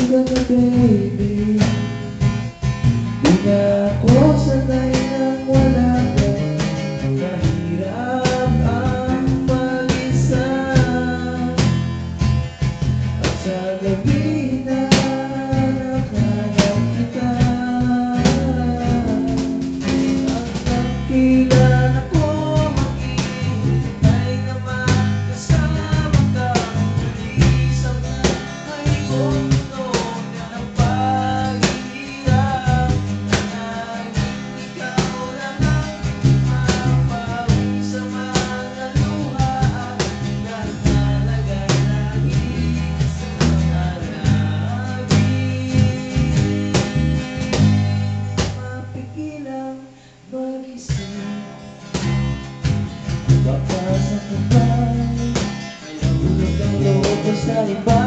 ka na baby, di na ako sanay nang wala ka. Mahirap ang mag-isa, at sa gabi na nakahanap kita, hanggang kailan ako maghihintay na magkasama ka muli sa buhay ko. Tunog na ng paghihirap, tanghaling ikaw lang ang mapawi sa mga luha at naglalagay lagi sa mga labi. Mapigilang mag-isip, baka sa kapal, tulog ang loob ko sa iba.